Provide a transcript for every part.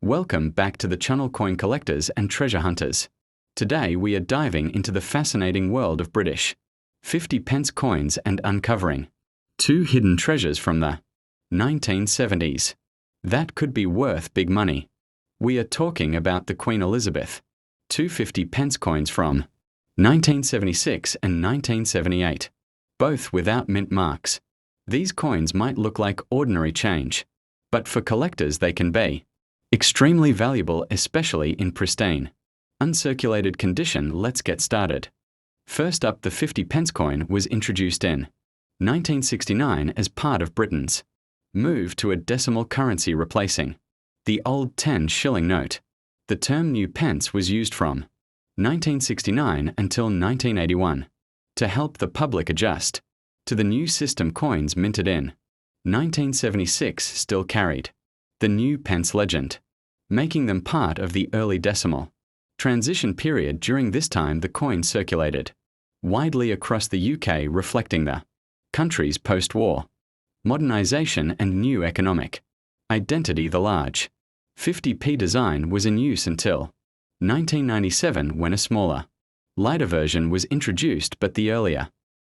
Welcome back to the channel Coin Collectors and Treasure Hunters. Today we are diving into the fascinating world of British 50 pence coins and uncovering 2 hidden treasures from the 1970s that could be worth big money. We are talking about the Queen Elizabeth, 2 50 pence coins from 1976 and 1978, both without mint marks. These coins might look like ordinary change, but for collectors they can be extremely valuable, especially in pristine, uncirculated condition. Let's get started. First up, the 50 pence coin was introduced in 1969 as part of Britain's move to a decimal currency replacing the old 10 shilling note. The term new pence was used from 1969 until 1981 to help the public adjust to the new system. Coins minted in 1976 still carried the new pence legend, making them part of the early decimal transition period. During this time, the coin circulated widely across the UK, reflecting the country's post-war modernisation and new economic identity. The large 50p design was in use until 1997, when a smaller, lighter version was introduced, but the earlier,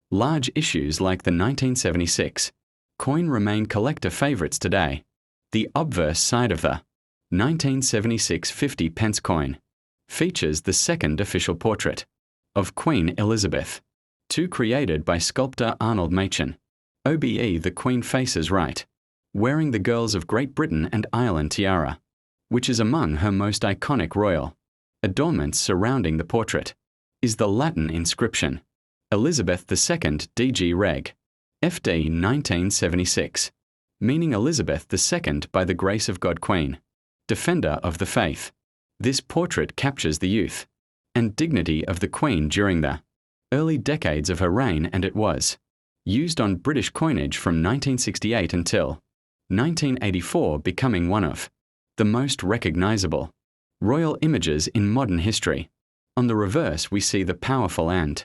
large issues like the 1976 coin remain collector favourites today. The obverse side of the 1976 50 pence coin features the second official portrait of Queen Elizabeth II, created by sculptor Arnold Machen. OBE, the Queen faces right, wearing the Girls of Great Britain and Ireland tiara, which is among her most iconic royal adornments. Surrounding the portrait is the Latin inscription, Elizabeth II DG Reg. FD 1976, meaning Elizabeth II by the grace of God, Queen, defender of the faith. This portrait captures the youth and dignity of the Queen during the early decades of her reign, and it was used on British coinage from 1968 until 1984, becoming one of the most recognisable royal images in modern history. On the reverse, we see the powerful and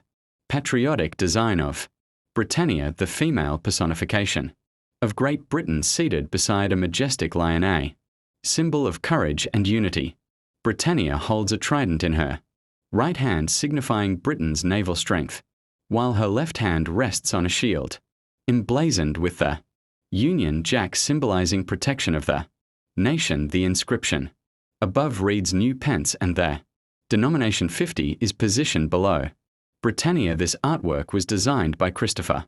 patriotic design of Britannia, the female personification of Great Britain, seated beside a majestic lion, a symbol of courage and unity. Britannia holds a trident in her right hand, signifying Britain's naval strength, while her left hand rests on a shield emblazoned with the Union Jack, symbolizing protection of the nation. The inscription above reads new pence, and the denomination 50 is positioned below Britannia. This artwork was designed by Christopher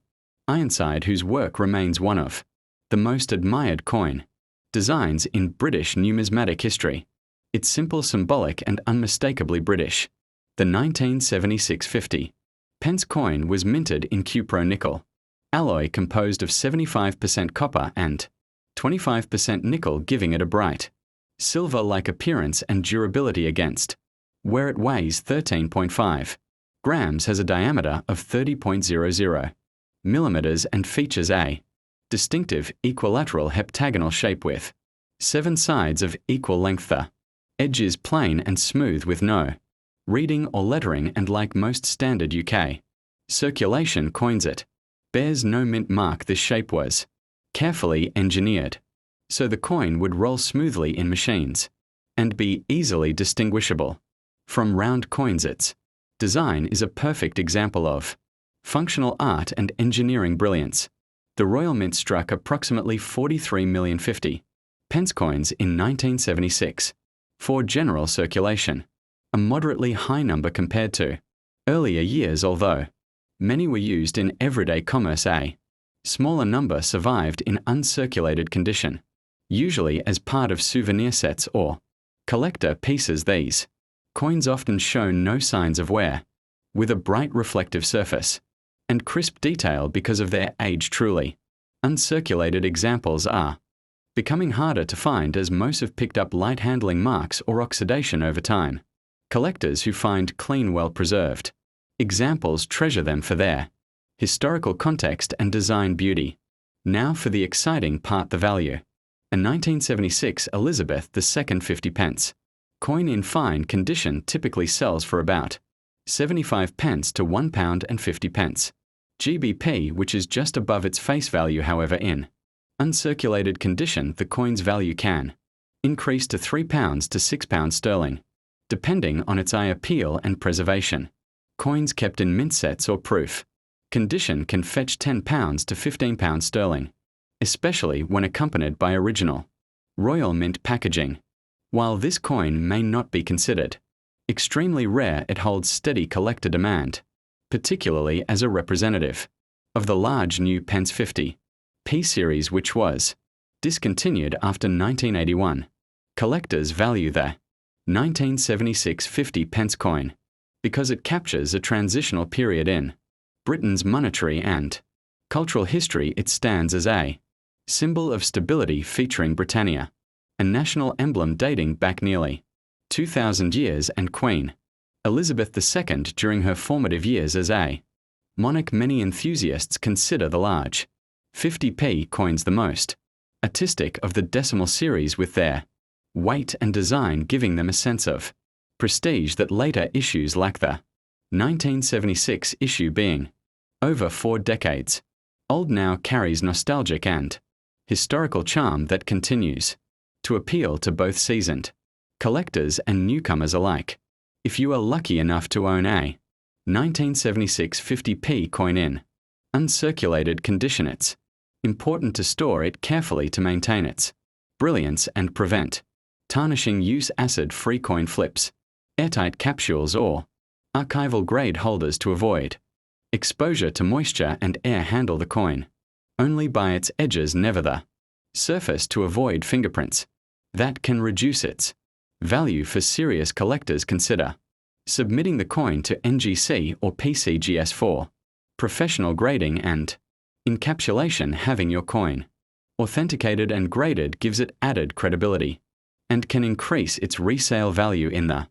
Ironside, whose work remains one of the most admired coin designs in British numismatic history. It's simple, symbolic, and unmistakably British. The 1976 50 pence coin was minted in cupro nickel alloy composed of 75% copper and 25% nickel, giving it a bright silver-like appearance and durability. Against where it weighs 13.5 grams, has a diameter of 30.00 millimeters, and features a distinctive equilateral heptagonal shape with 7 sides of equal length. The edge is plain and smooth with no reading or lettering, and like most standard UK circulation coins, it bears no mint mark. This shape was carefully engineered so the coin would roll smoothly in machines and be easily distinguishable from round coins. Its design is a perfect example of functional art and engineering brilliance. The Royal Mint struck approximately 43 million 50 pence coins in 1976 for general circulation, a moderately high number compared to earlier years. Although many were used in everyday commerce, a smaller number survived in uncirculated condition, usually as part of souvenir sets or collector pieces. These coins often show no signs of wear, with a bright reflective surface and crisp detail because of their age. Truly uncirculated examples are becoming harder to find, as most have picked up light handling marks or oxidation over time. Collectors who find clean, well-preserved examples treasure them for their historical context and design beauty. Now for the exciting part, the value. A 1976 Elizabeth II 50 pence coin in fine condition typically sells for about 75 pence to £1.50 GBP, which is just above its face value. However, in uncirculated condition, the coin's value can increased to £3 to £6 sterling, depending on its eye appeal and preservation. Coins kept in mint sets or proof. Condition can fetch £10 to £15 sterling, especially when accompanied by original Royal Mint packaging. While this coin may not be considered extremely rare, it holds steady collector demand, particularly as a representative of the large new pence 50 P series, which was discontinued after 1981. Collectors value the 1976 50 pence coin because it captures a transitional period in Britain's monetary and cultural history. It stands as a symbol of stability featuring Britannia, a national emblem dating back nearly 2,000 years, and Queen Elizabeth II during her formative years as a monarch. Many enthusiasts consider the large 50p coins the most artistic of the decimal series, with their weight and design giving them a sense of prestige that later issues lack. The 1976 issue, being over 4 decades old now, carries nostalgic and historical charm that continues to appeal to both seasoned collectors and newcomers alike. If you are lucky enough to own a 1976 50p coin in uncirculated condition, it's important to store it carefully to maintain its brilliance and prevent tarnishing. Use acid-free coin flips, airtight capsules, or archival grade holders to avoid exposure to moisture and air. Handle the coin only by its edges, never the surface, to avoid fingerprints that can reduce its value. For serious collectors, consider submitting the coin to NGC or PCGS for professional grading and encapsulation. Having your coin authenticated and graded gives it added credibility and can increase its resale value in the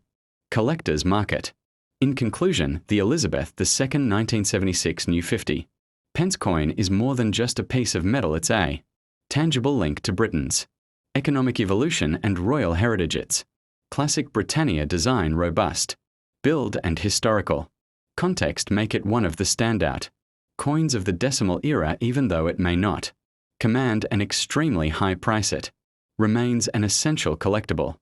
collector's market. In conclusion, the Elizabeth II 1976 new 50 pence coin is more than just a piece of metal. It's a tangible link to Britain's economic evolution and royal heritage. Its classic Britannia design, robust build, and historical context make it one of the standout coins of the decimal era. Even though it may not command an extremely high price, it remains an essential collectible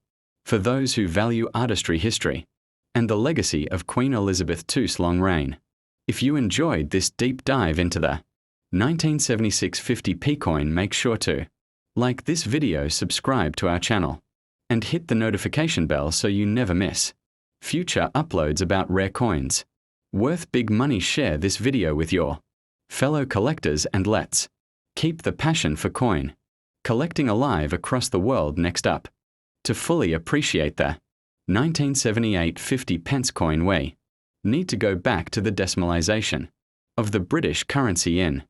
for those who value artistry, history, and the legacy of Queen Elizabeth II's long reign. If you enjoyed this deep dive into the 1976 50p coin, make sure to like this video, subscribe to our channel, and hit the notification bell so you never miss future uploads about rare coins worth big money. Share this video with your fellow collectors and let's keep the passion for coin collecting alive across the world. Next up, to fully appreciate the 1978 50 pence coin, we need to go back to the decimalisation of the British currency in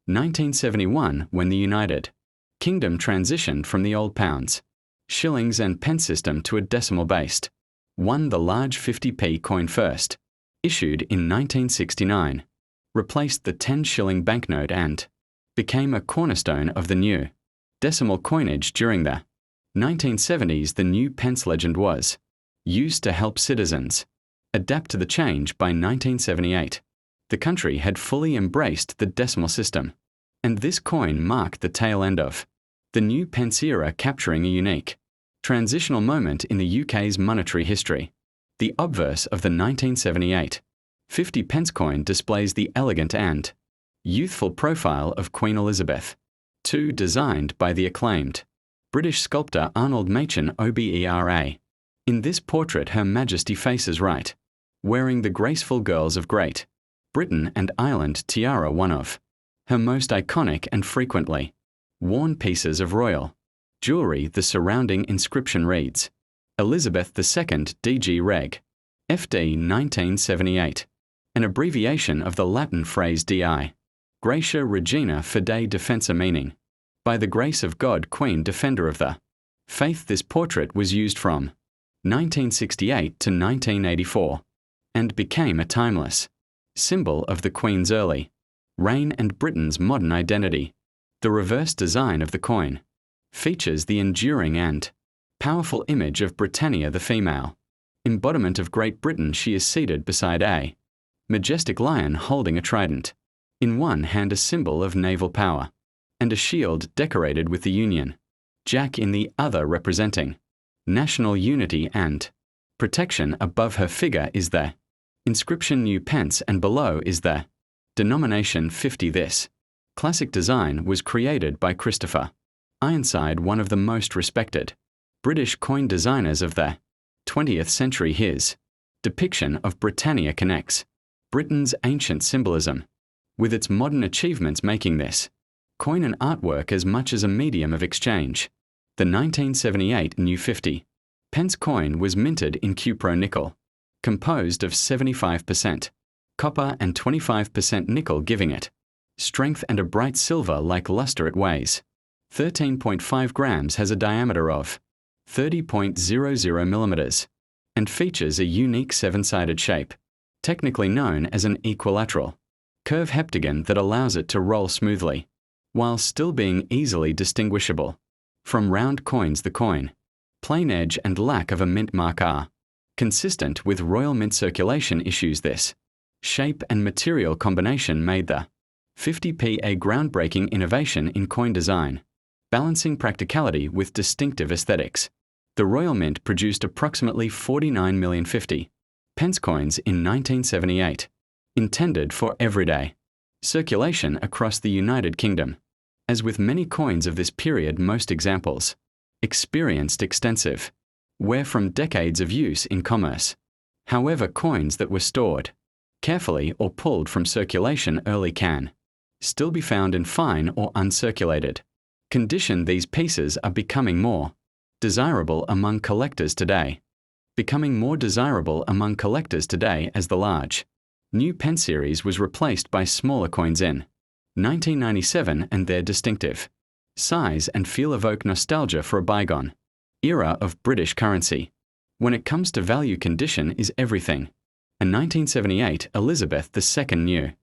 1971, when the United Kingdom transitioned from the old pounds, shillings and pence system to a decimal-based one. The large 50p coin, first issued in 1969, replaced the 10-shilling banknote and became a cornerstone of the new decimal coinage. During the 1970s, the new pence legend was used to help citizens adapt to the change. By 1978, the country had fully embraced the decimal system, and this coin marked the tail end of the new pence era, capturing a unique transitional moment in the UK's monetary history. The obverse of the 1978 50 pence coin displays the elegant and youthful profile of Queen Elizabeth II, designed by the acclaimed British sculptor Arnold Machen OBERA. In this portrait, Her Majesty faces right, wearing the graceful Girls of Great Britain and Ireland tiara, one of her most iconic and frequently worn pieces of royal jewellery. The surrounding inscription reads, Elizabeth II DG Reg. FD 1978, an abbreviation of the Latin phrase Di Gratia Regina Fidei Defensa, meaning, by the grace of God, Queen Defender of the Faith. This portrait was used from 1968 to 1984 and became a timeless symbol of the Queen's early reign and Britain's modern identity. The reverse design of the coin features the enduring and powerful image of Britannia, the female embodiment of Great Britain. She is seated beside a majestic lion holding a trident, in one hand a symbol of naval power, and a shield decorated with the Union Jack in the other representing national unity and protection. Above her figure is the inscription new pence and below is the denomination 50. This classic design was created by Christopher Ironside, one of the most respected British coin designers of the 20th century. His depiction of Britannia connects Britain's ancient symbolism with its modern achievements, making this coin an artwork as much as a medium of exchange. The 1978 new 50 pence coin was minted in Cupro nickel, composed of 75% copper and 25% nickel, giving it strength and a bright silver-like luster. It weighs 13.5 grams, has a diameter of 30.00 millimeters, and features a unique seven-sided shape, technically known as an equilateral curve heptagon, that allows it to roll smoothly, while still being easily distinguishable from round coins. The coin, plain edge and lack of a mint mark are consistent with Royal Mint circulation issues. This shape and material combination made the 50p a groundbreaking innovation in coin design, balancing practicality with distinctive aesthetics. The Royal Mint produced approximately 49 million 50 pence coins in 1978, intended for everyday circulation across the United Kingdom. As with many coins of this period, most examples experienced extensive wear from decades of use in commerce. However, coins that were stored carefully or pulled from circulation early can still be found in fine or uncirculated condition. These pieces are becoming more desirable among collectors today. As the large new pence series was replaced by smaller coins in 1997, and their distinctive size and feel evoke nostalgia for a bygone era of British currency. When it comes to value, condition is everything. A 1978 Elizabeth II new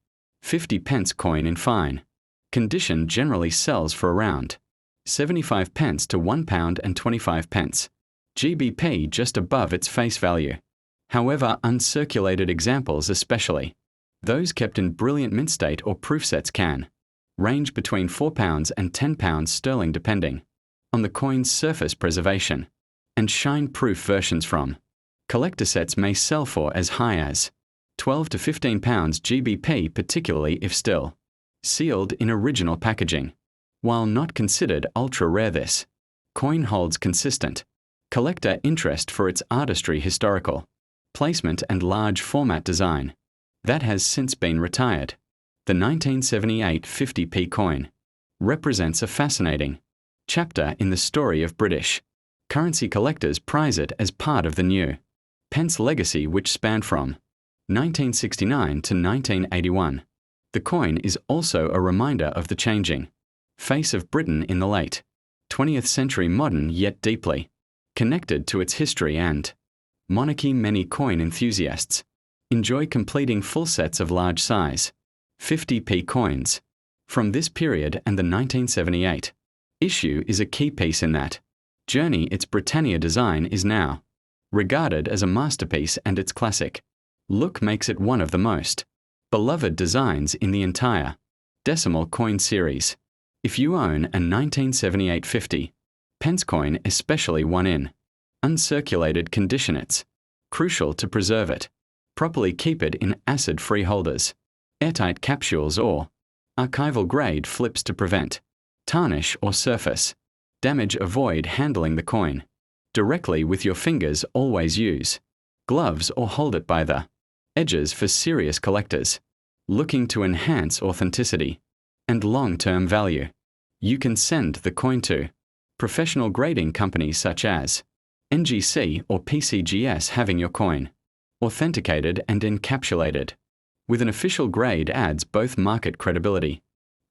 50 pence coin in fine condition generally sells for around 75 pence to £1 and 25 pence GBP, just above its face value. However, uncirculated examples, especially those kept in brilliant mint state or proof sets, can range between £4 and £10 sterling, depending on the coin's surface preservation, and shine-proof versions from collector sets may sell for as high as £12 to £15 GBP, particularly if still sealed in original packaging. While not considered ultra-rare, this coin holds consistent collector interest for its artistry, historical placement, and large format design that has since been retired. The 1978 50p coin represents a fascinating chapter in the story of British currency. Collectors prize it as part of the new pence legacy, which spanned from 1969 to 1981. The coin is also a reminder of the changing face of Britain in the late 20th century, modern yet deeply connected to its history and monarchy. Many coin enthusiasts enjoy completing full sets of large size 50p coins from this period, and the 1978 issue is a key piece in that journey. Its Britannia design is now regarded as a masterpiece, and its classic look makes it one of the most beloved designs in the entire decimal coin series. If you own a 1978 50 pence coin, especially one in uncirculated condition, it's crucial to preserve it properly. Keep it in acid-free holders, airtight capsules, or archival grade flips to prevent tarnish or surface damage. Avoid handling the coin directly with your fingers. Always use gloves or hold it by the edges. For serious collectors looking to enhance authenticity and long-term value, you can send the coin to professional grading companies such as NGC or PCGS. Having your coin authenticated and encapsulated with an official grade adds both market credibility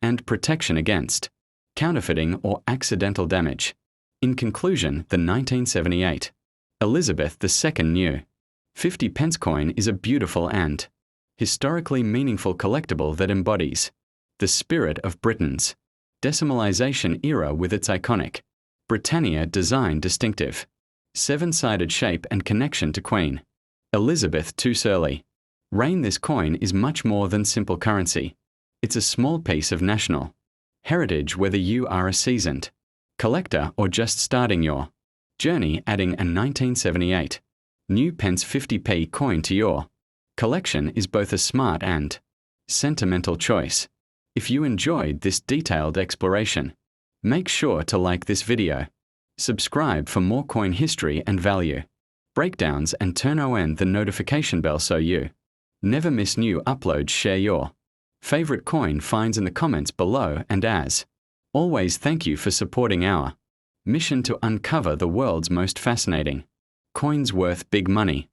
and protection against counterfeiting or accidental damage. In conclusion, the 1978 Elizabeth II new 50 pence coin is a beautiful and historically meaningful collectible that embodies the spirit of Britain's decimalization era with its iconic Britannia design, distinctive seven-sided shape, and connection to Queen Elizabeth II's early reign. This coin is much more than simple currency. It's a small piece of national heritage. Whether you are a seasoned Collector or just starting your journey, adding a 1978 new pence 50p coin to your collection is both a smart and sentimental choice. If you enjoyed this detailed exploration, make sure to like this video, subscribe for more coin history and value breakdowns, and turn on the notification bell so you never miss new uploads. Share your favorite coin finds in the comments below, and as always, thank you for supporting our mission to uncover the world's most fascinating coins worth big money.